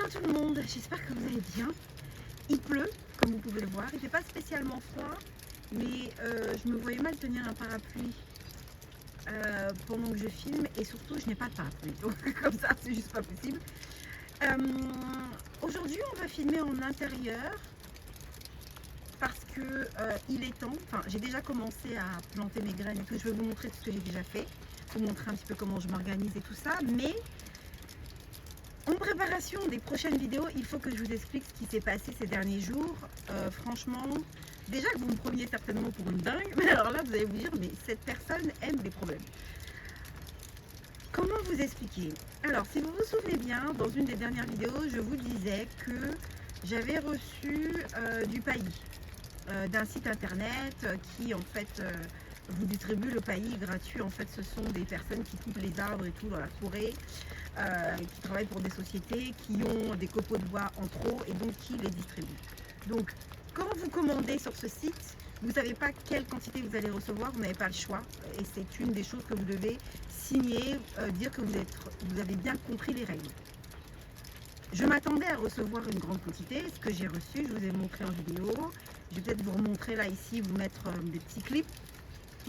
Bonjour tout le monde, j'espère que vous allez bien. Il pleut, comme vous pouvez le voir, il fait pas spécialement froid, mais je me voyais mal tenir un parapluie pendant que je filme, et surtout je n'ai pas de parapluie, donc comme ça c'est juste pas possible. Aujourd'hui on va filmer en intérieur parce que il est temps. Enfin, j'ai déjà commencé à planter mes graines et tout, je vais vous montrer tout ce que j'ai déjà fait, vous montrer un petit peu comment je m'organise et tout ça, mais en préparation des prochaines vidéos, il faut que je vous explique ce qui s'est passé ces derniers jours. Franchement, déjà que vous me preniez certainement pour une dingue, mais alors là vous allez vous dire, mais cette personne aime les problèmes. Comment vous expliquer? Alors, si vous vous souvenez bien, dans une des dernières vidéos, je vous disais que j'avais reçu du paillis d'un site internet qui en fait vous distribue le paillis gratuit. En fait, ce sont des personnes qui coupent les arbres et tout dans la forêt, qui travaillent pour des sociétés qui ont des copeaux de bois en trop et donc qui les distribuent. Donc, quand vous commandez sur ce site, vous ne savez pas quelle quantité vous allez recevoir, vous n'avez pas le choix. Et c'est une des choses que vous devez signer, dire que vous avez bien compris les règles. Je m'attendais à recevoir une grande quantité, ce que j'ai reçu, je vous ai montré en vidéo. Je vais peut-être vous remontrer là ici, vous mettre des petits clips.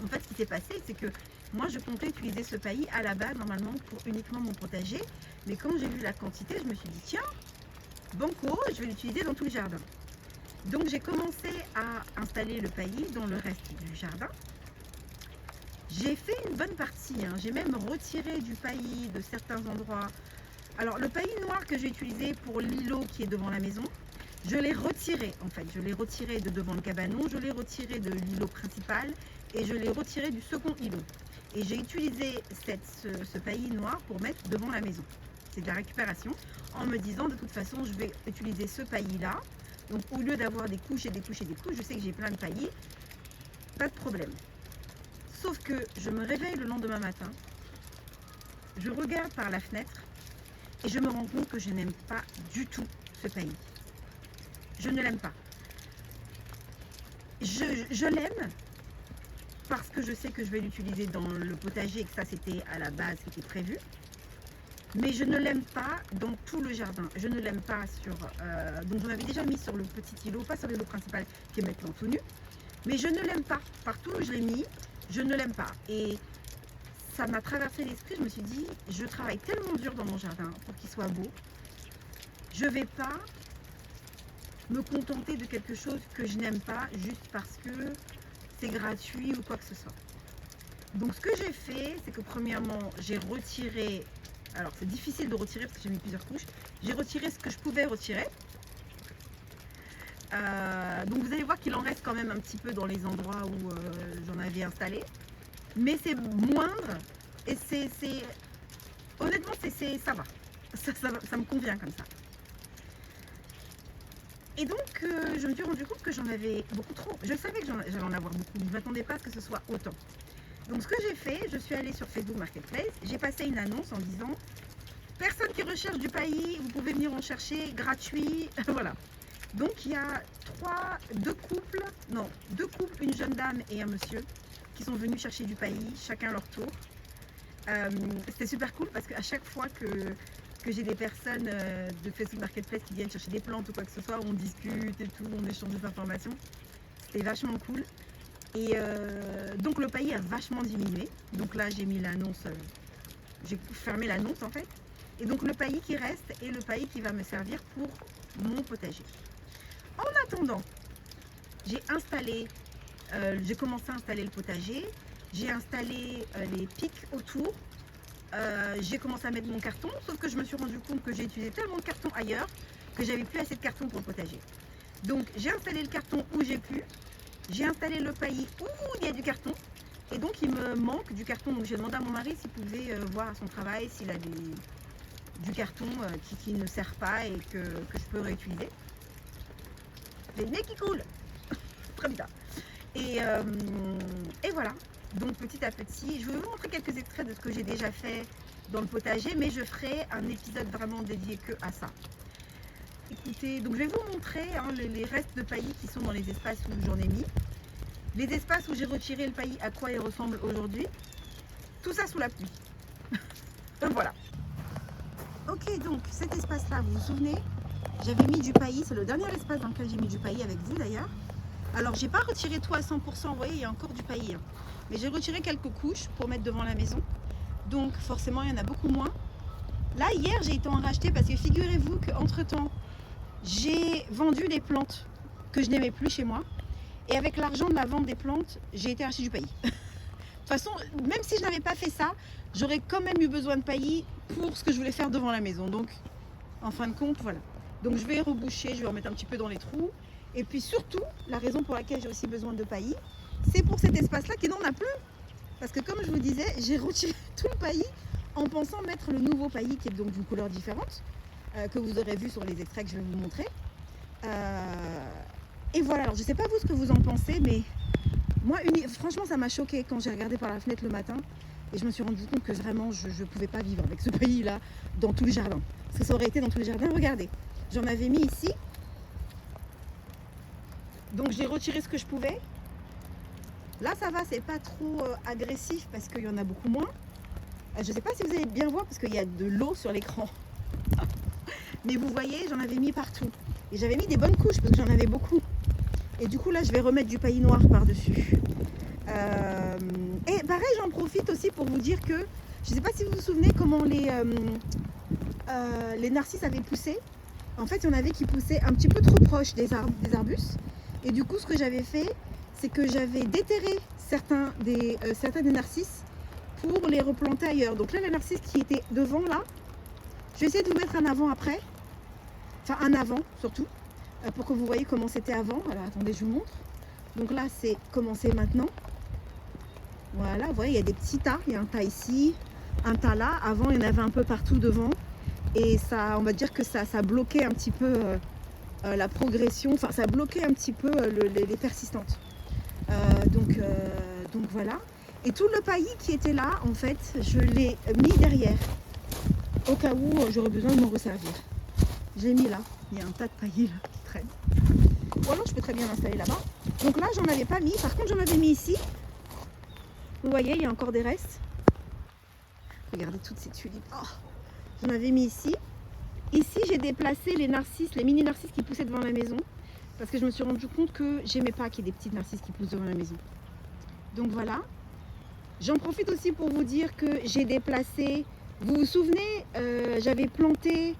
En fait, ce qui s'est passé, c'est que moi, je comptais utiliser ce paillis à la base, normalement, pour uniquement mon potager. Mais quand j'ai vu la quantité, je me suis dit, tiens, banco, je vais l'utiliser dans tout le jardin. Donc, j'ai commencé à installer le paillis dans le reste du jardin. J'ai fait une bonne partie, hein. J'ai même retiré du paillis de certains endroits. Alors, le paillis noir que j'ai utilisé pour l'îlot qui est devant la maison, je l'ai retiré, en fait. Je l'ai retiré de devant le cabanon, je l'ai retiré de l'îlot principal et je l'ai retiré du second îlot. Et j'ai utilisé ce paillis noir pour mettre devant la maison. C'est de la récupération, en me disant, de toute façon, je vais utiliser ce paillis-là. Donc, au lieu d'avoir des couches et des couches et des couches, je sais que j'ai plein de paillis, pas de problème. Sauf que je me réveille le lendemain matin, je regarde par la fenêtre et je me rends compte que je n'aime pas du tout ce paillis. Je ne l'aime pas. Je l'aime parce que je sais que je vais l'utiliser dans le potager et que ça c'était à la base qui était prévu. Mais je ne l'aime pas dans tout le jardin. Je ne l'aime pas sur... donc j'en avais déjà mis sur le petit îlot, pas sur l'îlot principal qui est maintenant tout nu. Mais je ne l'aime pas. Partout où je l'ai mis, je ne l'aime pas. Et ça m'a traversé l'esprit. Je me suis dit, je travaille tellement dur dans mon jardin pour qu'il soit beau. Je ne vais pas me contenter de quelque chose que je n'aime pas juste parce que c'est gratuit ou quoi que ce soit. Donc ce que j'ai fait, c'est que premièrement, j'ai retiré... Alors c'est difficile de retirer parce que j'ai mis plusieurs couches. J'ai retiré ce que je pouvais retirer. Donc vous allez voir qu'il en reste quand même un petit peu dans les endroits où j'en avais installé. Mais c'est moindre et honnêtement ça va. Ça me convient comme ça. Et donc je me suis rendu compte que j'en avais beaucoup trop. Je savais que j'allais en avoir beaucoup, mais je ne m'attendais pas à ce que ce soit autant. Donc ce que j'ai fait, je suis allée sur Facebook Marketplace, j'ai passé une annonce en disant « Personne qui recherche du paillis, vous pouvez venir en chercher, gratuit. » Voilà. Donc il y a deux couples, une jeune dame et un monsieur qui sont venus chercher du paillis, chacun leur tour. C'était super cool parce qu'à chaque fois que j'ai des personnes de Facebook Marketplace qui viennent chercher des plantes ou quoi que ce soit, on discute et tout, on échange des informations. C'était vachement cool. Et donc le paillis a vachement diminué. Donc là j'ai mis l'annonce, j'ai fermé l'annonce en fait. Et donc le paillis qui reste est le paillis qui va me servir pour mon potager. En attendant, j'ai commencé à installer le potager. J'ai installé les pics autour. J'ai commencé à mettre mon carton, sauf que je me suis rendu compte que j'ai utilisé tellement de carton ailleurs que j'avais plus assez de carton pour le potager. Donc j'ai installé le carton où j'ai pu. J'ai installé le paillis où il y a du carton. Et donc il me manque du carton. Donc j'ai demandé à mon mari s'il pouvait voir à son travail s'il a du carton qui ne sert pas et que je peux réutiliser. J'ai le nez qui coule. Très bizarre. Et voilà. Donc petit à petit, je vais vous montrer quelques extraits de ce que j'ai déjà fait dans le potager, mais je ferai un épisode vraiment dédié que à ça. Écoutez, donc je vais vous montrer les restes de paillis qui sont dans les espaces où j'en ai mis. Les espaces où j'ai retiré le paillis, à quoi il ressemble aujourd'hui. Tout ça sous la pluie. Voilà. Ok, Ok, donc cet espace-là, vous vous souvenez, j'avais mis du paillis, c'est le dernier espace dans lequel j'ai mis du paillis avec vous d'ailleurs. Alors j'ai pas retiré tout à 100%, vous voyez, il y a encore du paillis. Hein. Mais j'ai retiré quelques couches pour mettre devant la maison. Donc forcément, il y en a beaucoup moins. Là, hier, j'ai été en racheter parce que figurez-vous qu'entre-temps, j'ai vendu les plantes que je n'aimais plus chez moi. Et avec l'argent de la vente des plantes, j'ai été acheter du paillis. De toute façon, même si je n'avais pas fait ça, j'aurais quand même eu besoin de paillis pour ce que je voulais faire devant la maison. Donc, en fin de compte, voilà. Donc, je vais reboucher, je vais remettre un petit peu dans les trous. Et puis surtout, la raison pour laquelle j'ai aussi besoin de paillis, c'est pour cet espace-là qui n'en a plus. Parce que comme je vous disais, j'ai retiré tout le paillis en pensant mettre le nouveau paillis qui est donc d'une couleur différente, que vous aurez vu sur les extraits que je vais vous montrer. Et voilà, alors je ne sais pas vous ce que vous en pensez, mais moi, franchement, ça m'a choqué quand j'ai regardé par la fenêtre le matin et je me suis rendu compte que vraiment, je ne pouvais pas vivre avec ce paillis-là dans tout le jardin. Parce que ça aurait été dans tout le jardin. Regardez, j'en avais mis ici. Donc j'ai retiré ce que je pouvais. Là, ça va, c'est pas trop agressif parce qu'il y en a beaucoup moins. Je ne sais pas si vous allez bien voir parce qu'il y a de l'eau sur l'écran. Mais vous voyez, j'en avais mis partout. Et j'avais mis des bonnes couches parce que j'en avais beaucoup. Et du coup, là, je vais remettre du paillis noir par-dessus. Et pareil, j'en profite aussi pour vous dire que, je ne sais pas si vous vous souvenez comment les narcisses avaient poussé. En fait, il y en avait qui poussaient un petit peu trop proche des arbustes. Et du coup, ce que j'avais fait, c'est que j'avais déterré certains des narcisses pour les replanter ailleurs. Donc là, les narcisses qui étaient devant, là, je vais essayer de vous mettre un avant-après. Enfin, un avant, surtout, pour que vous voyez comment c'était avant. Alors, attendez, je vous montre. Donc là, c'est comment c'est maintenant. Voilà, vous voyez, il y a des petits tas. Il y a un tas ici, un tas là. Avant, il y en avait un peu partout devant. Et ça, on va dire que ça bloquait un petit peu la progression. Enfin, ça bloquait un petit peu les persistantes. Donc voilà. Et tout le paillis qui était là, en fait, je l'ai mis derrière. Au cas où j'aurais besoin de m'en resservir. J'ai mis là. Il y a un tas de paillis là qui traîne. Ou alors je peux très bien l'installer là-bas. Donc là, j'en avais pas mis. Par contre, j'en avais mis ici. Vous voyez, il y a encore des restes. Regardez toutes ces tulipes. Oh, j'en avais mis ici. Ici, j'ai déplacé les narcisses, les mini narcisses qui poussaient devant la maison. Parce que je me suis rendu compte que j'aimais pas qu'il y ait des petites narcisses qui poussent devant la maison. Donc voilà. J'en profite aussi pour vous dire que j'ai déplacé. Vous vous souvenez, j'avais planté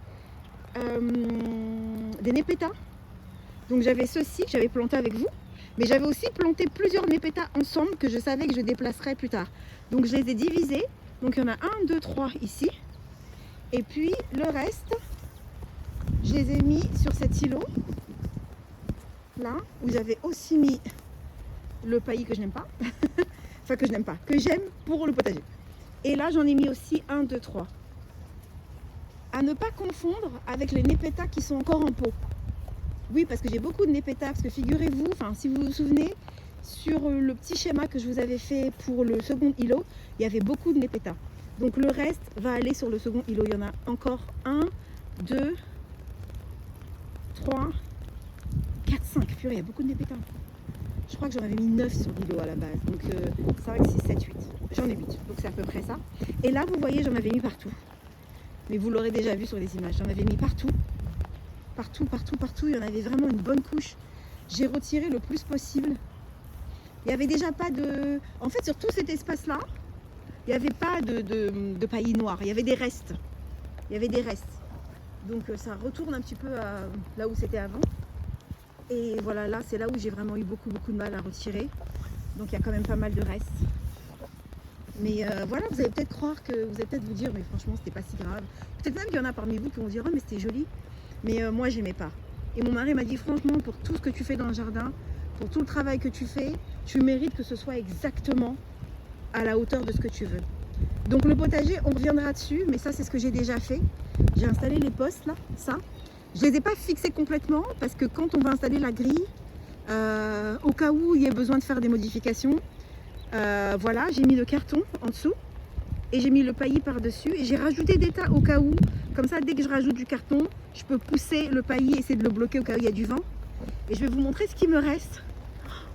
des népétas. Donc j'avais ceci que j'avais planté avec vous. Mais j'avais aussi planté plusieurs népétas ensemble que je savais que je déplacerais plus tard. Donc je les ai divisés. Donc il y en a 1, 2, 3 ici. Et puis le reste, je les ai mis sur cet îlot. Là, où j'avais aussi mis le paillis que je n'aime pas. Enfin que je n'aime pas, que j'aime pour le potager. Et là, j'en ai mis aussi 1, 2, 3. À ne pas confondre avec les népétas qui sont encore en pot. Oui, parce que j'ai beaucoup de népétas, parce que figurez-vous, enfin si vous vous souvenez, sur le petit schéma que je vous avais fait pour le second îlot, il y avait beaucoup de népétas. Donc le reste va aller sur le second îlot. Il y en a encore 1, 2, 3, 4, 5. Purée, il y a beaucoup de népétas. Je crois que j'en avais mis 9 sur l'îlot à la base. Donc 5, 6, 7, 8. J'en ai 8. Donc c'est à peu près ça. Et là, vous voyez, j'en avais mis partout. Mais vous l'aurez déjà vu sur les images. J'en avais mis partout. Partout, partout, partout. Il y en avait vraiment une bonne couche. J'ai retiré le plus possible. Il n'y avait déjà pas de... En fait, sur tout cet espace-là, il n'y avait pas de paillis noir. Il y avait des restes. Il y avait des restes. Donc ça retourne un petit peu à là où c'était avant. Et voilà, là, c'est là où j'ai vraiment eu beaucoup de mal à retirer. Donc il y a quand même pas mal de restes. Mais voilà, vous allez peut-être croire que... Vous allez peut-être vous dire, mais franchement, c'était pas si grave. Peut-être même qu'il y en a parmi vous qui vont dire, oh, mais c'était joli. Mais moi, j'aimais pas. Et mon mari m'a dit, franchement, pour tout ce que tu fais dans le jardin, pour tout le travail que tu fais, tu mérites que ce soit exactement à la hauteur de ce que tu veux. Donc le potager, on reviendra dessus, mais ça, c'est ce que j'ai déjà fait. J'ai installé les postes, là, ça. Je les ai pas fixés complètement, parce que quand on va installer la grille, au cas où il y ait besoin de faire des modifications, voilà, j'ai mis le carton en dessous. Et j'ai mis le paillis par-dessus et j'ai rajouté des tas au cas où. Comme ça, dès que je rajoute du carton, je peux pousser le paillis, essayer de le bloquer au cas où il y a du vent. Et je vais vous montrer ce qui me reste.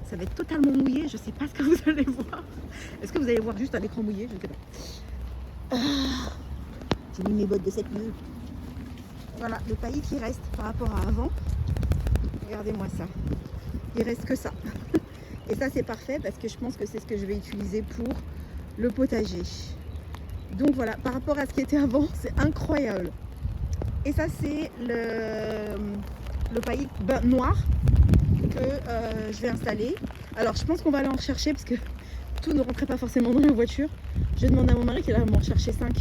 Ça va être totalement mouillé, je ne sais pas ce que vous allez voir. Est-ce que vous allez voir juste un écran mouillé? Je ne sais pas. J'ai mis mes bottes de cette nuit. Voilà, le paillis qui reste par rapport à avant. Regardez-moi ça. Il reste que ça. Et ça, c'est parfait parce que je pense que c'est ce que je vais utiliser pour le potager. Donc voilà, par rapport à ce qui était avant, c'est incroyable. Et ça, c'est le paillis noir que je vais installer. Alors, je pense qu'on va aller en chercher parce que tout ne rentrait pas forcément dans la voiture. Je demande à mon mari qu'il va m'en chercher 5.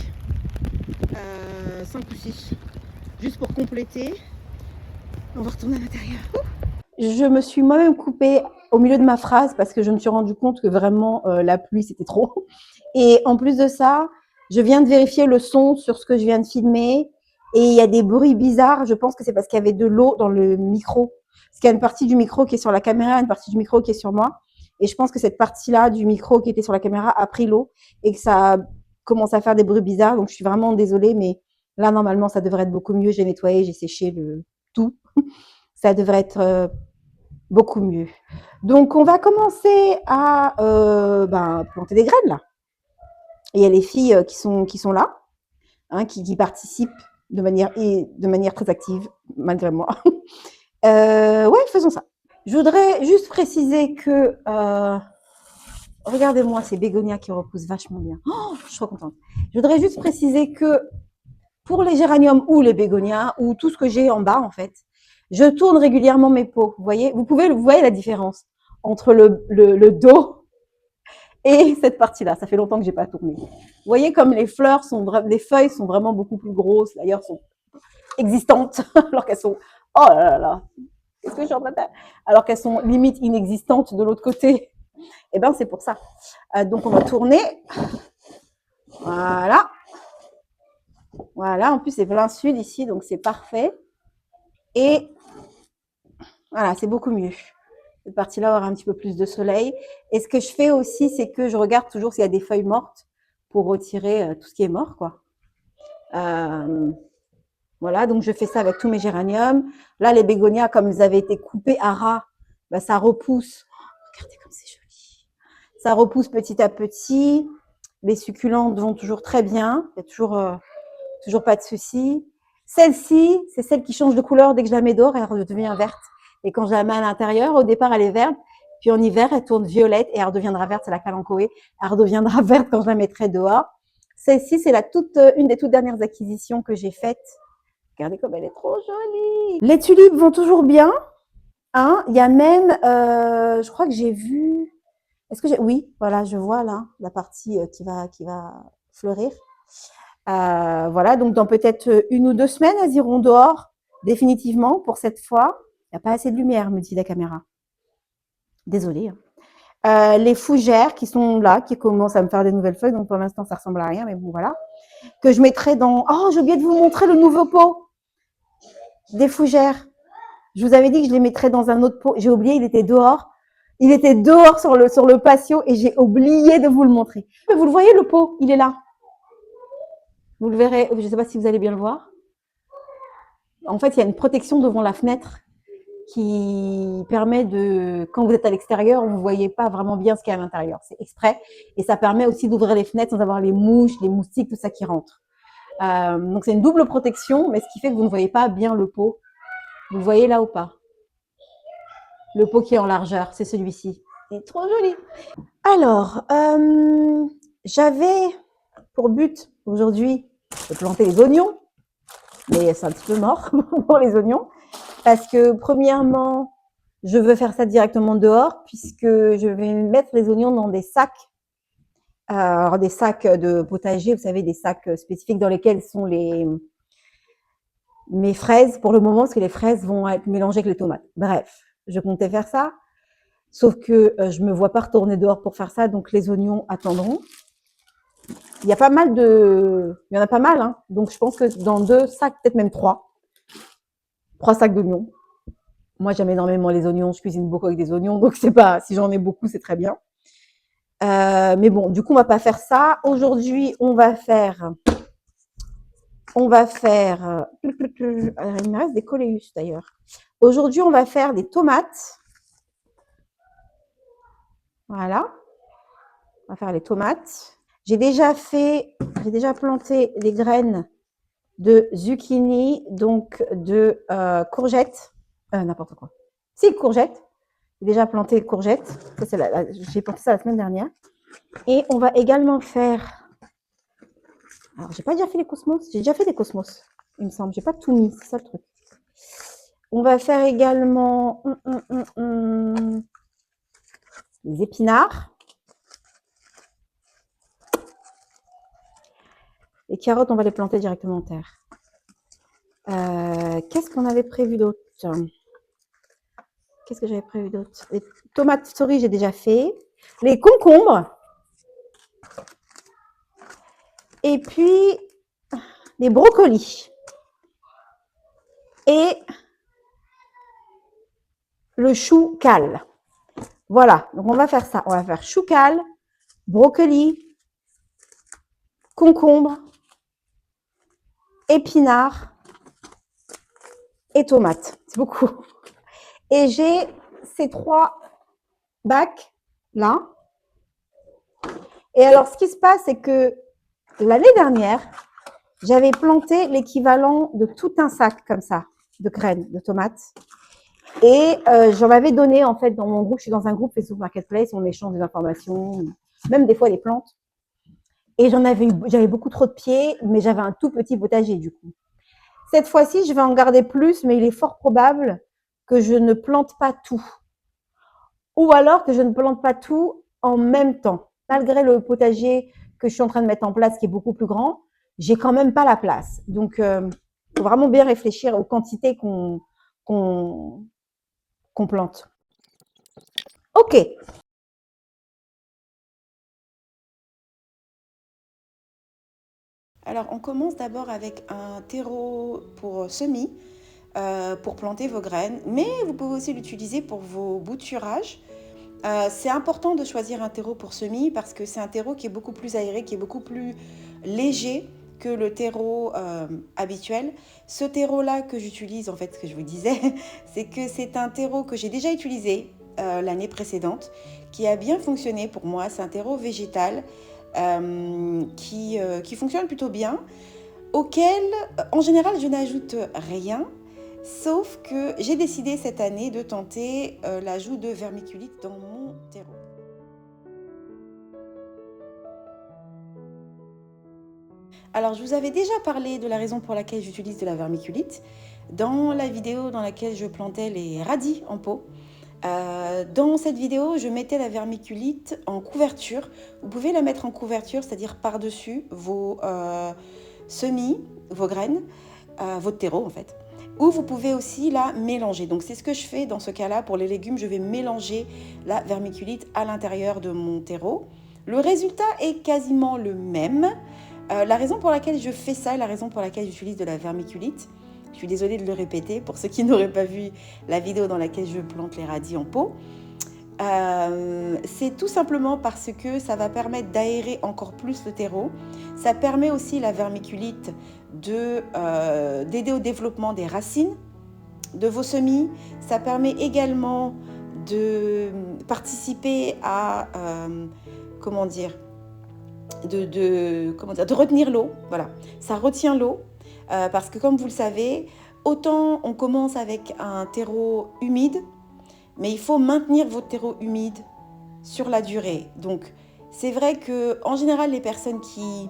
5 ou 6. Juste pour compléter. On va retourner à l'intérieur. Je me suis moi-même coupée au milieu de ma phrase parce que je me suis rendu compte que vraiment la pluie c'était trop. Et en plus de ça, je viens de vérifier le son sur ce que je viens de filmer et il y a des bruits bizarres. Je pense que c'est parce qu'il y avait de l'eau dans le micro. Parce qu'il y a une partie du micro qui est sur la caméra, une partie du micro qui est sur moi. Et je pense que cette partie-là du micro qui était sur la caméra a pris l'eau et que ça commence à faire des bruits bizarres. Donc je suis vraiment désolée, mais là normalement ça devrait être beaucoup mieux. J'ai nettoyé, j'ai séché le tout. Ça devrait être beaucoup mieux. Donc, on va commencer à planter des graines, là. Et il y a les filles qui sont là, hein, qui participent de manière très active, malgré moi. Ouais, faisons ça. Je voudrais juste préciser que... regardez-moi ces bégonias qui repoussent vachement bien. Oh, je suis trop contente. Je voudrais juste préciser que pour les géraniums ou les bégonias, ou tout ce que j'ai en bas, en fait, je tourne régulièrement mes pots. Vous voyez, vous voyez la différence entre le dos et cette partie-là. Ça fait longtemps que j'ai pas tourné. Vous voyez comme les feuilles sont vraiment beaucoup plus grosses. D'ailleurs, sont existantes alors qu'elles sont. Oh là là, qu'est-ce que je suis en train de faire? Alors qu'elles sont limite inexistantes de l'autre côté. Eh ben, c'est pour ça. Donc, on va tourner. Voilà. Voilà. En plus, c'est plein sud ici, donc c'est parfait. Et voilà, c'est beaucoup mieux. Cette partie-là aura un petit peu plus de soleil. Et ce que je fais aussi, c'est que je regarde toujours s'il y a des feuilles mortes pour retirer tout ce qui est mort, quoi. Voilà, donc je fais ça avec tous mes géraniums. Là, les bégonias, comme ils avaient été coupés à ras, bah, ça repousse. Oh, regardez comme c'est joli. Ça repousse petit à petit. Les succulentes vont toujours très bien. Il y a toujours pas de souci. Celle-ci, c'est celle qui change de couleur dès que je la mets dehors, elle redevient verte. Et quand je la mets à l'intérieur, au départ, elle est verte. Puis en hiver, elle tourne violette et elle redeviendra verte. C'est la calanchoé. Elle redeviendra verte quand je la mettrai dehors. Celle-ci, c'est une des toutes dernières acquisitions que j'ai faites. Regardez comme elle est trop jolie. Les tulipes vont toujours bien. Hein, il y a même, je crois que j'ai vu. Oui, voilà, je vois là la partie qui va fleurir. Voilà, donc dans peut-être 1 ou 2 semaines, elles iront dehors, définitivement, pour cette fois. Il n'y a pas assez de lumière, me dit la caméra. Désolée. Les fougères qui sont là, qui commencent à me faire des nouvelles feuilles, donc pour l'instant, ça ressemble à rien, mais bon, voilà. Que je mettrai dans... Oh, j'ai oublié de vous montrer le nouveau pot des fougères. Je vous avais dit que je les mettrais dans un autre pot. J'ai oublié, il était dehors. Il était dehors sur le patio et j'ai oublié de vous le montrer. Mais vous le voyez, le pot, il est là. Vous le verrez, je ne sais pas si vous allez bien le voir. En fait, il y a une protection devant la fenêtre qui permet de, quand vous êtes à l'extérieur, vous ne voyez pas vraiment bien ce qu'il y a à l'intérieur. C'est exprès. Et ça permet aussi d'ouvrir les fenêtres sans avoir les mouches, les moustiques, tout ça qui rentre. Donc, c'est une double protection, mais ce qui fait que vous ne voyez pas bien le pot. Vous le voyez là ou pas? Le pot qui est en largeur, c'est celui-ci. C'est trop joli. Alors, j'avais pour but aujourd'hui de planter les oignons, mais c'est un petit peu mort pour les oignons, parce que premièrement, je veux faire ça directement dehors, puisque je vais mettre les oignons dans des sacs de potager, vous savez, des sacs spécifiques dans lesquels sont mes fraises pour le moment, parce que les fraises vont être mélangées avec les tomates. Bref, je comptais faire ça, sauf que je me vois pas retourner dehors pour faire ça, donc les oignons attendront. Il y en a pas mal, hein. Donc je pense que dans 2 sacs, peut-être même 3 sacs d'oignons. Moi, j'aime énormément les oignons, je cuisine beaucoup avec des oignons, donc c'est pas, si j'en ai beaucoup, c'est très bien. Mais bon, du coup, on va pas faire ça. Aujourd'hui, il me reste des coléus d'ailleurs. Aujourd'hui, on va faire des tomates. Voilà. On va faire les tomates. J'ai déjà planté les graines de zucchini, donc de courgettes, n'importe quoi. Si, courgettes. J'ai déjà planté courgettes. J'ai planté ça la semaine dernière. Et on va également faire. Alors, j'ai pas déjà fait les cosmos. J'ai déjà fait des cosmos, il me semble. J'ai pas tout mis, c'est ça le truc. On va faire également les épinards. Les carottes, on va les planter directement en terre. Qu'est-ce qu'on avait prévu d'autre? Qu'est-ce que j'avais prévu d'autre? Les tomates cerises, j'ai déjà fait. Les concombres. Et puis, les brocolis. Et le chou cal. Voilà, donc on va faire ça. On va faire chou cal, brocoli, concombre, épinards et tomates. C'est beaucoup. Et j'ai ces 3 bacs là. Et alors, ce qui se passe, c'est que l'année dernière, j'avais planté l'équivalent de tout un sac comme ça, de graines de tomates. Et j'en avais donné, en fait, dans mon groupe. Je suis dans un groupe Facebook Marketplace, on échange des informations, même des fois des plantes. Et j'avais beaucoup trop de pieds, mais j'avais un tout petit potager, du coup. Cette fois-ci, je vais en garder plus, mais il est fort probable que je ne plante pas tout. Ou alors que je ne plante pas tout en même temps. Malgré le potager que je suis en train de mettre en place, qui est beaucoup plus grand, j'ai quand même pas la place. Donc, faut vraiment bien réfléchir aux quantités qu'on plante. Ok. Alors, on commence d'abord avec un terreau pour semis, pour planter vos graines, mais vous pouvez aussi l'utiliser pour vos bouturages. C'est important de choisir un terreau pour semis parce que c'est un terreau qui est beaucoup plus aéré, qui est beaucoup plus léger que le terreau habituel. Ce terreau-là que j'utilise, en fait, ce que je vous disais, c'est que c'est un terreau que j'ai déjà utilisé l'année précédente, qui a bien fonctionné pour moi. C'est un terreau végétal qui fonctionne plutôt bien, auquel, en général, je n'ajoute rien. Sauf que j'ai décidé cette année de tenter l'ajout de vermiculite dans mon terreau. Alors, je vous avais déjà parlé de la raison pour laquelle j'utilise de la vermiculite dans la vidéo dans laquelle je plantais les radis en pot. Dans cette vidéo, je mettais la vermiculite en couverture. Vous pouvez la mettre en couverture, c'est-à-dire par-dessus vos semis, vos graines, votre terreau en fait. Ou vous pouvez aussi la mélanger. Donc c'est ce que je fais dans ce cas-là. Pour les légumes, je vais mélanger la vermiculite à l'intérieur de mon terreau. Le résultat est quasiment le même. La raison pour laquelle je fais ça, la raison pour laquelle j'utilise de la vermiculite, je suis désolée de le répéter pour ceux qui n'auraient pas vu la vidéo dans laquelle je plante les radis en pot. C'est tout simplement parce que ça va permettre d'aérer encore plus le terreau. Ça permet aussi la vermiculite d'aider au développement des racines de vos semis. Ça permet également de participer à de retenir l'eau. Voilà, ça retient l'eau parce que comme vous le savez, autant on commence avec un terreau humide, mais il faut maintenir votre terreau humide sur la durée. Donc, c'est vrai que en général, les personnes qui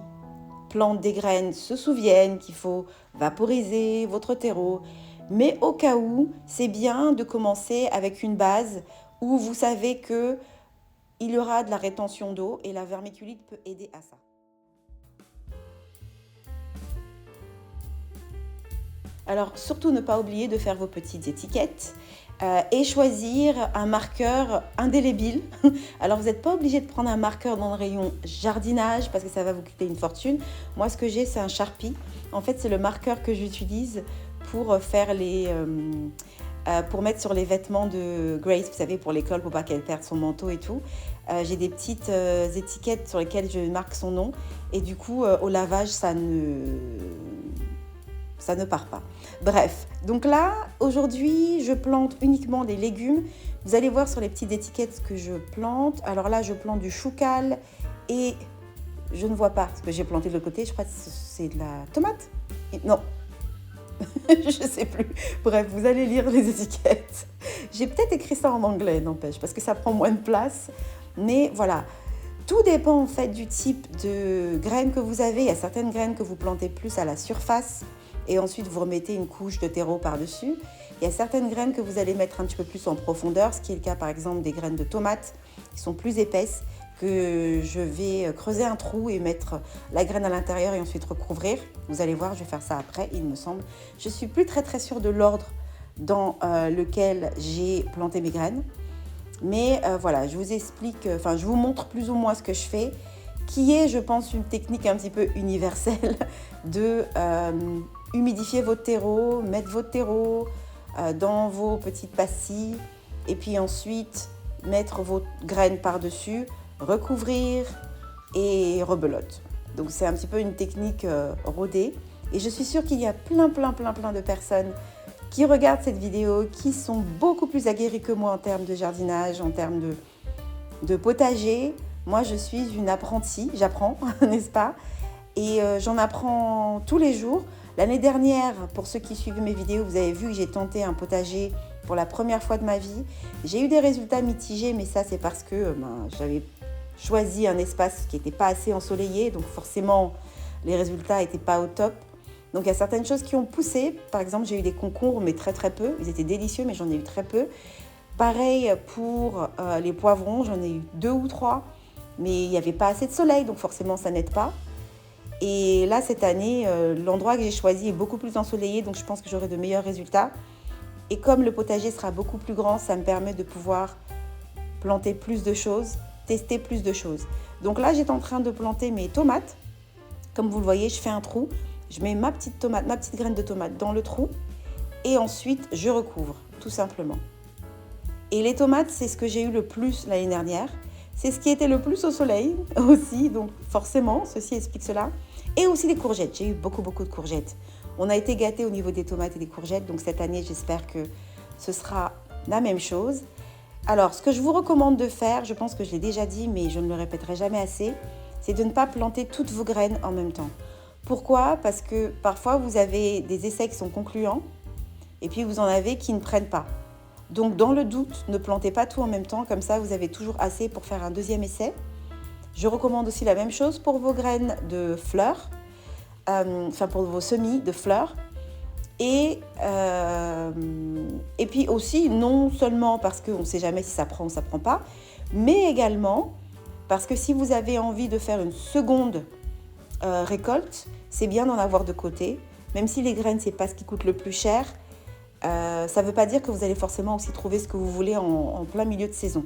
plantent des graines se souviennent qu'il faut vaporiser votre terreau. Mais au cas où, c'est bien de commencer avec une base où vous savez qu'il y aura de la rétention d'eau et la vermiculite peut aider à ça. Alors, surtout ne pas oublier de faire vos petites étiquettes et choisir un marqueur indélébile. Alors, vous n'êtes pas obligé de prendre un marqueur dans le rayon jardinage parce que ça va vous coûter une fortune. Moi, ce que j'ai, c'est un Sharpie. En fait, c'est le marqueur que j'utilise pour faire pour mettre sur les vêtements de Grace, vous savez, pour l'école, pour pas qu'elle perde son manteau et tout. J'ai des petites étiquettes sur lesquelles je marque son nom. Et du coup, au lavage, ça ne part pas. Bref, donc là, aujourd'hui, je plante uniquement des légumes. Vous allez voir sur les petites étiquettes ce que je plante. Alors là, je plante du choucal et je ne vois pas ce que j'ai planté de l'autre côté. Je crois que c'est de la tomate. Non, je sais plus. Bref, vous allez lire les étiquettes. J'ai peut-être écrit ça en anglais, n'empêche, parce que ça prend moins de place. Mais voilà, tout dépend en fait du type de graines que vous avez. Il y a certaines graines que vous plantez plus à la surface et ensuite vous remettez une couche de terreau par-dessus. Il y a certaines graines que vous allez mettre un petit peu plus en profondeur, ce qui est le cas par exemple des graines de tomates qui sont plus épaisses, que je vais creuser un trou et mettre la graine à l'intérieur et ensuite recouvrir. Vous allez voir, je vais faire ça après, il me semble. Je suis plus très sûre de l'ordre dans lequel j'ai planté mes graines. Mais voilà, je vous explique, je vous montre plus ou moins ce que je fais, qui est, je pense, une technique un petit peu universelle de humidifier votre terreau, mettre votre terreau dans vos petites pastilles et puis ensuite mettre vos graines par-dessus, recouvrir et rebelote. Donc c'est un petit peu une technique rodée et je suis sûre qu'il y a plein de personnes qui regardent cette vidéo, qui sont beaucoup plus aguerris que moi en termes de jardinage, en termes de potager. Moi, je suis une apprentie, j'apprends, n'est-ce pas? Et j'en apprends tous les jours. L'année dernière, pour ceux qui suivent mes vidéos, vous avez vu que j'ai tenté un potager pour la première fois de ma vie. J'ai eu des résultats mitigés, mais ça, c'est parce que j'avais choisi un espace qui n'était pas assez ensoleillé. Donc forcément, les résultats n'étaient pas au top. Donc il y a certaines choses qui ont poussé. Par exemple, j'ai eu des concombres, mais très peu. Ils étaient délicieux, mais j'en ai eu très peu. Pareil pour les poivrons, j'en ai eu 2 ou 3. Mais il n'y avait pas assez de soleil, donc forcément, ça n'aide pas. Et là, cette année, l'endroit que j'ai choisi est beaucoup plus ensoleillé, donc je pense que j'aurai de meilleurs résultats. Et comme le potager sera beaucoup plus grand, ça me permet de pouvoir planter plus de choses, tester plus de choses. Donc là, j'étais en train de planter mes tomates. Comme vous le voyez, je fais un trou. Je mets ma petite graine de tomate dans le trou et ensuite je recouvre, tout simplement. Et les tomates, c'est ce que j'ai eu le plus l'année dernière. C'est ce qui était le plus au soleil aussi, donc forcément, ceci explique cela. Et aussi des courgettes, j'ai eu beaucoup de courgettes. On a été gâtés au niveau des tomates et des courgettes, donc cette année, j'espère que ce sera la même chose. Alors, ce que je vous recommande de faire, je pense que je l'ai déjà dit, mais je ne le répéterai jamais assez, c'est de ne pas planter toutes vos graines en même temps. Pourquoi? Parce que parfois, vous avez des essais qui sont concluants et puis vous en avez qui ne prennent pas. Donc, dans le doute, ne plantez pas tout en même temps. Comme ça, vous avez toujours assez pour faire un deuxième essai. Je recommande aussi la même chose pour vos graines de fleurs, pour vos semis de fleurs. Et puis aussi, non seulement parce qu'on ne sait jamais si ça prend ou ça ne prend pas, mais également parce que si vous avez envie de faire une seconde récolte, c'est bien d'en avoir de côté. Même si les graines, c'est pas ce qui coûte le plus cher, ça ne veut pas dire que vous allez forcément aussi trouver ce que vous voulez en plein milieu de saison.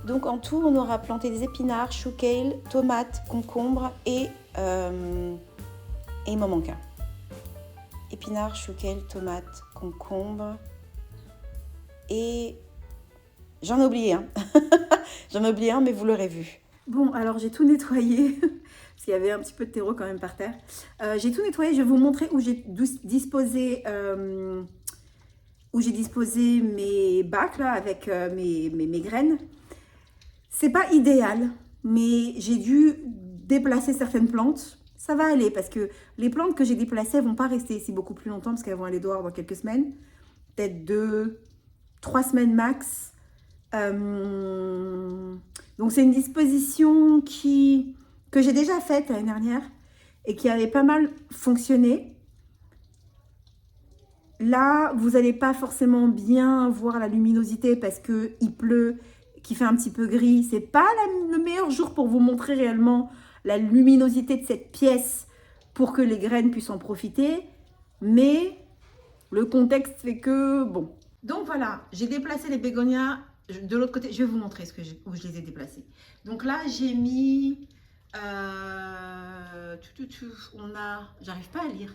Donc en tout, on aura planté des épinards, chou kale, tomates, concombres et il m'en manque un. Épinards, chou kale, tomates, concombres et j'en ai oublié un. J'en ai oublié un, mais vous l'aurez vu. Bon, alors j'ai tout nettoyé parce qu'il y avait un petit peu de terreau quand même par terre. J'ai tout nettoyé. Je vais vous montrer où j'ai disposé mes bacs là avec mes graines. C'est pas idéal, mais j'ai dû déplacer certaines plantes. Ça va aller parce que les plantes que j'ai déplacées vont pas rester ici beaucoup plus longtemps parce qu'elles vont aller dehors dans quelques semaines. Peut-être 2-3 semaines max. Donc c'est une disposition que j'ai déjà faite l'année dernière et qui avait pas mal fonctionné. Là, vous n'allez pas forcément bien voir la luminosité parce qu'il pleut, qu'il fait un petit peu gris. C'est pas le meilleur jour pour vous montrer réellement la luminosité de cette pièce pour que les graines puissent en profiter. Mais le contexte fait que, bon. Donc voilà, j'ai déplacé les bégonias de l'autre côté. Je vais vous montrer où je les ai déplacés. Donc là, j'ai mis... on a... J'arrive pas à lire.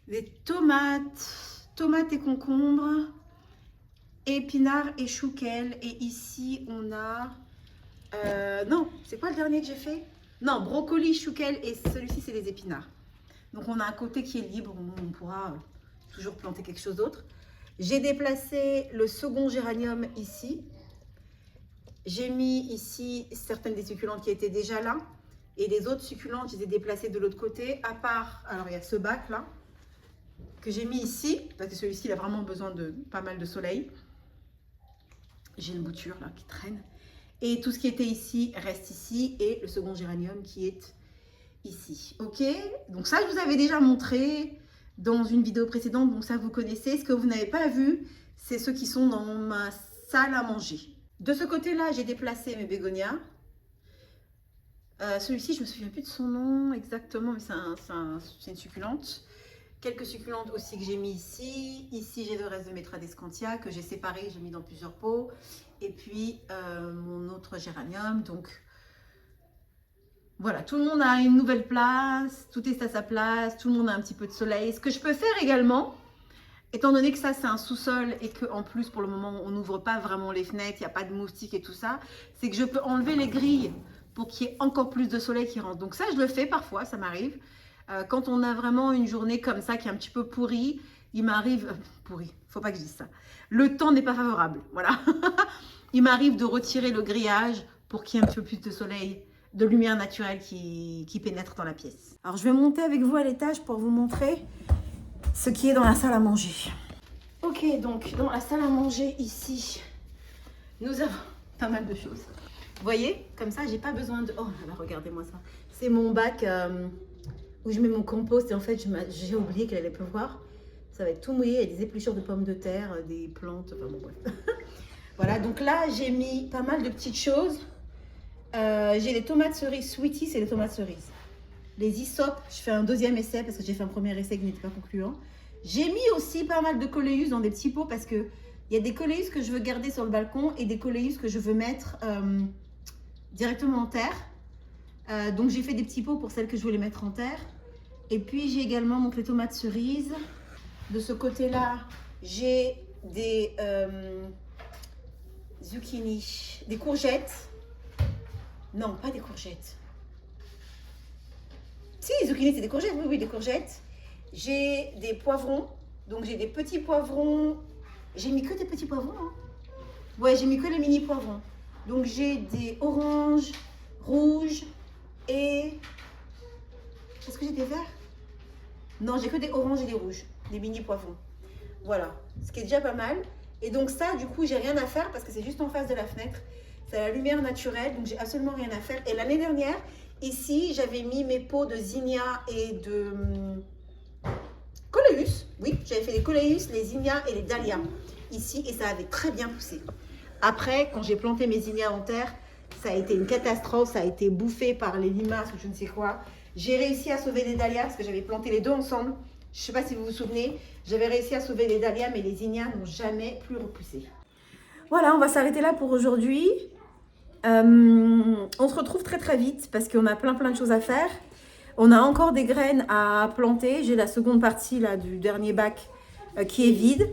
Des tomates et concombres, épinards et chouquel. Et ici, on a... non, c'est quoi le dernier que j'ai fait? Non, brocoli, chouquel et celui-ci, c'est les épinards. Donc, on a un côté qui est libre, on pourra toujours planter quelque chose d'autre. J'ai déplacé le second géranium ici. J'ai mis ici certaines des succulentes qui étaient déjà là. Et les autres succulentes, je les ai déplacées de l'autre côté. À part, alors il y a ce bac là, que j'ai mis ici, parce que celui-ci, il a vraiment besoin de pas mal de soleil. J'ai une bouture là qui traîne. Et tout ce qui était ici reste ici. Et le second géranium qui est ici. Ok, donc ça, je vous avais déjà montré dans une vidéo précédente. Donc ça, vous connaissez. Ce que vous n'avez pas vu, c'est ceux qui sont dans ma salle à manger. De ce côté-là, j'ai déplacé mes bégonias. Celui-ci, je me souviens plus de son nom exactement, mais c'est une succulente. Quelques succulentes aussi que j'ai mis ici. Ici, j'ai le reste de mes Tradescantia que j'ai séparé, j'ai mis dans plusieurs pots. Et puis, mon autre géranium. Donc, voilà, tout le monde a une nouvelle place. Tout est à sa place. Tout le monde a un petit peu de soleil. Ce que je peux faire également, étant donné que ça, c'est un sous-sol et qu'en plus, pour le moment, on n'ouvre pas vraiment les fenêtres, il n'y a pas de moustiques et tout ça, c'est que je peux enlever les grilles pour qu'il y ait encore plus de soleil qui rentre. Donc ça, je le fais parfois, ça m'arrive. Quand on a vraiment une journée comme ça qui est un petit peu pourrie, il m'arrive... pourrie, faut pas que je dise ça. Le temps n'est pas favorable, voilà. Il m'arrive de retirer le grillage pour qu'il y ait un petit peu plus de soleil, de lumière naturelle qui pénètre dans la pièce. Alors, je vais monter avec vous à l'étage pour vous montrer ce qui est dans la salle à manger. Ok, donc dans la salle à manger ici, nous avons pas mal de choses. Vous voyez, comme ça, j'ai pas besoin de... Oh là là, regardez-moi ça. C'est mon bac où je mets mon compost et en fait, j'ai oublié qu'il allait pleuvoir. Ça va être tout mouillé. Il y a des épluchures de pommes de terre, des plantes, enfin bon, bref. Voilà, donc là, j'ai mis pas mal de petites choses. J'ai les tomates cerises Sweetie, c'est les tomates cerises. Les Aesop, je fais un deuxième essai parce que j'ai fait un premier essai qui n'était pas concluant. J'ai mis aussi pas mal de coléus dans des petits pots parce que il y a des coléus que je veux garder sur le balcon et des coléus que je veux mettre directement en terre. Donc j'ai fait des petits pots pour celles que je voulais mettre en terre. Et puis j'ai également donc les tomates cerises. De ce côté-là, j'ai des zucchini, des courgettes. Non, pas des courgettes. Si, les zucchini, c'est des courgettes. Oui, oui, des courgettes. J'ai des poivrons. Donc, j'ai des petits poivrons. J'ai mis que des petits poivrons. Hein. Ouais, j'ai mis que les mini poivrons. Donc, j'ai des oranges, rouges et... Est-ce que j'ai des verts? Non, j'ai que des oranges et des rouges. Des mini poivrons. Voilà. Ce qui est déjà pas mal. Et donc, ça, du coup, j'ai rien à faire parce que c'est juste en face de la fenêtre. C'est la lumière naturelle. Donc, j'ai absolument rien à faire. Et l'année dernière... Ici, j'avais mis mes pots de zinnia et de coléus. Oui, j'avais fait les coléus, les zinnias et les dahlias ici et ça avait très bien poussé. Après, quand j'ai planté mes zinnias en terre, ça a été une catastrophe. Ça a été bouffé par les limaces ou je ne sais quoi. J'ai réussi à sauver les dahlias parce que j'avais planté les deux ensemble. Je ne sais pas si vous vous souvenez. J'avais réussi à sauver les dahlias, mais les zinnias n'ont jamais plus repoussé. Voilà, on va s'arrêter là pour aujourd'hui. On se retrouve très vite parce qu'on a plein de choses à faire. On a encore des graines à planter. J'ai la seconde partie là, du dernier bac qui est vide.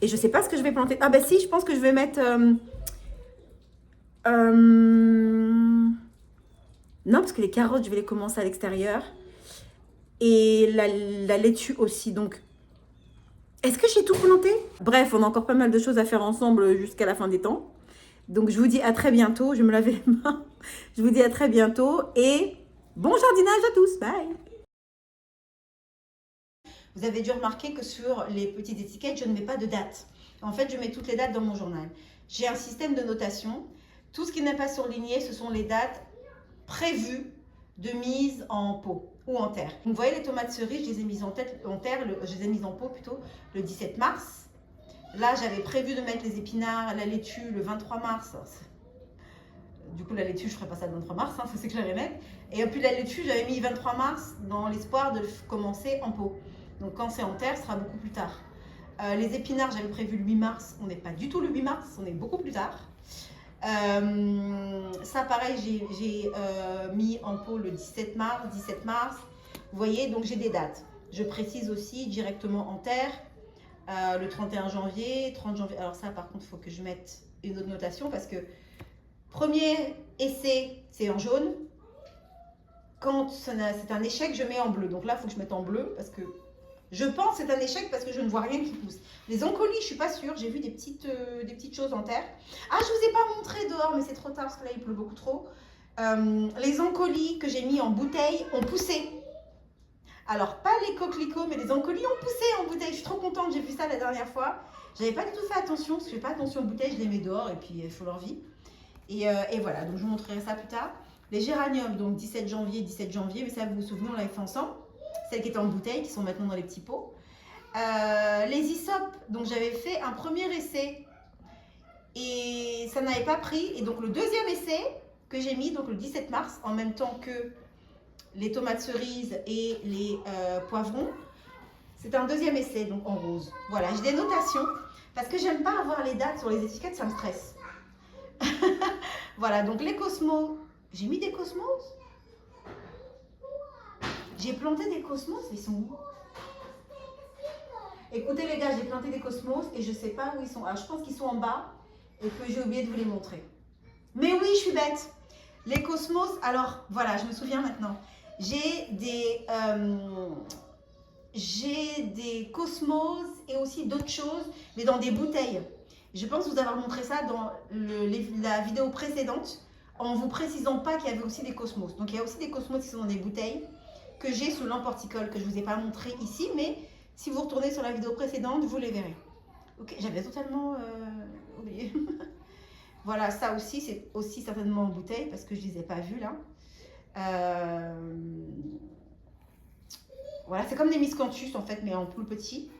Et je ne sais pas ce que je vais planter. Ah ben si, je pense que je vais mettre... Non, parce que les carottes, je vais les commencer à l'extérieur. Et la laitue aussi. Donc, est-ce que j'ai tout planté? Bref, on a encore pas mal de choses à faire ensemble jusqu'à la fin des temps. Donc, je vous dis à très bientôt. Je vais me laver les mains. Je vous dis à très bientôt et bon jardinage à tous. Bye. Vous avez dû remarquer que sur les petites étiquettes, je ne mets pas de date. En fait, je mets toutes les dates dans mon journal. J'ai un système de notation. Tout ce qui n'est pas surligné, ce sont les dates prévues de mise en pot ou en terre. Donc, vous voyez les tomates cerises, je les ai mises en terre, je les ai mises en pot plutôt le 17 mars. Là, j'avais prévu de mettre les épinards, la laitue le 23 mars. Du coup, la laitue, je ne ferai pas ça le 23 mars, ça c'est clair et net. Et puis la laitue, j'avais mis 23 mars dans l'espoir de commencer en pot. Donc quand c'est en terre, ce sera beaucoup plus tard. Les épinards, j'avais prévu le 8 mars. On n'est pas du tout le 8 mars, on est beaucoup plus tard. Ça, pareil, j'ai mis en pot le 17 mars. Vous voyez, donc j'ai des dates. Je précise aussi directement en terre, le 31 janvier, 30 janvier. Alors ça, par contre, il faut que je mette une autre notation parce que premier essai, c'est en jaune. Quand c'est un échec, je mets en bleu. Donc là, il faut que je mette en bleu parce que je pense que c'est un échec parce que je ne vois rien qui pousse. Les oncolis, je ne suis pas sûre. J'ai vu des petites choses en terre. Ah, je ne vous ai pas montré dehors, mais c'est trop tard parce que là, il pleut beaucoup trop. Les oncolis que j'ai mis en bouteille ont poussé. Alors, pas les coquelicots, mais les oncolis ont poussé en bouteille. Je suis trop contente, j'ai vu ça la dernière fois. Je n'avais pas du tout fait attention, parce que je ne fais pas attention aux bouteilles, je les mets dehors et puis elles font leur vie. Et voilà, donc je vous montrerai ça plus tard. Les géraniums, donc 17 janvier, mais ça, vous vous souvenez, on l'avait fait ensemble. Celles qui étaient en bouteille, qui sont maintenant dans les petits pots. Les isopes, donc j'avais fait un premier essai et ça n'avait pas pris. Et donc le deuxième essai que j'ai mis, donc le 17 mars, en même temps que les tomates cerises et les poivrons, c'est un deuxième essai, donc en rose. Voilà, j'ai des notations parce que j'aime pas avoir les dates sur les étiquettes, ça me stresse. Voilà, donc les cosmos, j'ai mis des cosmos. J'ai planté des cosmos, ils sont où? Écoutez les gars, j'ai planté des cosmos et je sais pas où ils sont. Alors je pense qu'ils sont en bas et que j'ai oublié de vous les montrer. Mais oui, je suis bête. Les cosmos, alors voilà, je me souviens maintenant. J'ai des cosmos et aussi d'autres choses, mais dans des bouteilles. Je pense vous avoir montré ça dans la vidéo précédente, en vous précisant pas qu'il y avait aussi des cosmos. Donc il y a aussi des cosmos qui sont dans des bouteilles que j'ai sous lampe horticole, que je ne vous ai pas montré ici, mais si vous retournez sur la vidéo précédente, vous les verrez. Ok, j'avais totalement oublié. Voilà, ça aussi, c'est aussi certainement en bouteille, parce que je ne les ai pas vus là. Voilà, c'est comme des miscanthus en fait, mais en plus petit.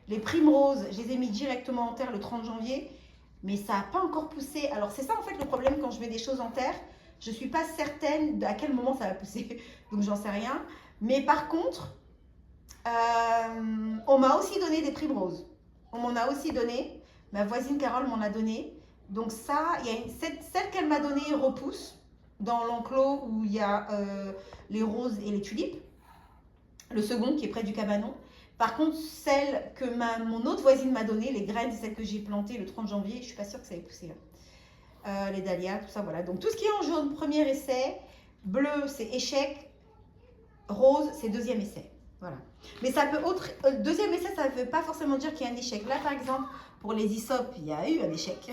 Les primroses, je les ai mis directement en terre le 30 janvier, mais ça n'a pas encore poussé. Alors c'est ça en fait le problème quand je mets des choses en terre, je ne suis pas certaine à quel moment ça va pousser, donc j'en sais rien. Mais par contre, on m'a aussi donné des primroses. On m'en a aussi donné, ma voisine Carole m'en a donné. Donc ça, celle qu'elle m'a donnée repousse dans l'enclos où il y a les roses et les tulipes. Le second qui est près du cabanon. Par contre, celle que mon autre voisine m'a donnée, les graines, c'est celle que j'ai plantée le 30 janvier, je ne suis pas sûre que ça ait poussé. Les dahlias, tout ça, voilà. Donc tout ce qui est en jaune, premier essai, bleu, c'est échec, rose, c'est deuxième essai. Voilà. Mais ça peut deuxième essai, ça ne veut pas forcément dire qu'il y a un échec. Là, par exemple, pour les isopes, il y a eu un échec.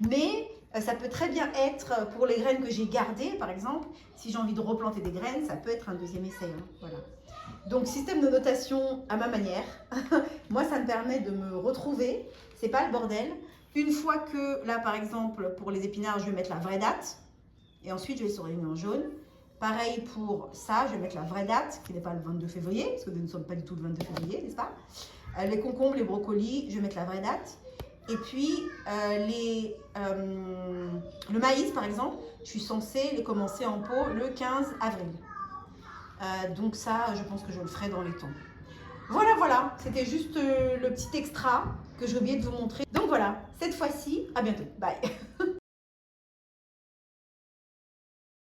Mais ça peut très bien être pour les graines que j'ai gardées, par exemple, si j'ai envie de replanter des graines, ça peut être un deuxième essai. Hein. Voilà. Donc, système de notation à ma manière. Moi, ça me permet de me retrouver. C'est pas le bordel. Une fois que, là, par exemple, pour les épinards, je vais mettre la vraie date. Et ensuite, je vais surligner en jaune. Pareil pour ça, je vais mettre la vraie date, qui n'est pas le 22 février, parce que nous ne sommes pas du tout le 22 février, n'est-ce pas? Les concombres, les brocolis, je vais mettre la vraie date. Et puis, le maïs, par exemple, je suis censée les commencer en pot le 15 avril. Donc ça, je pense que je le ferai dans les temps. Voilà, voilà, c'était juste le petit extra que j'ai oublié de vous montrer. Donc voilà, cette fois-ci, à bientôt, bye.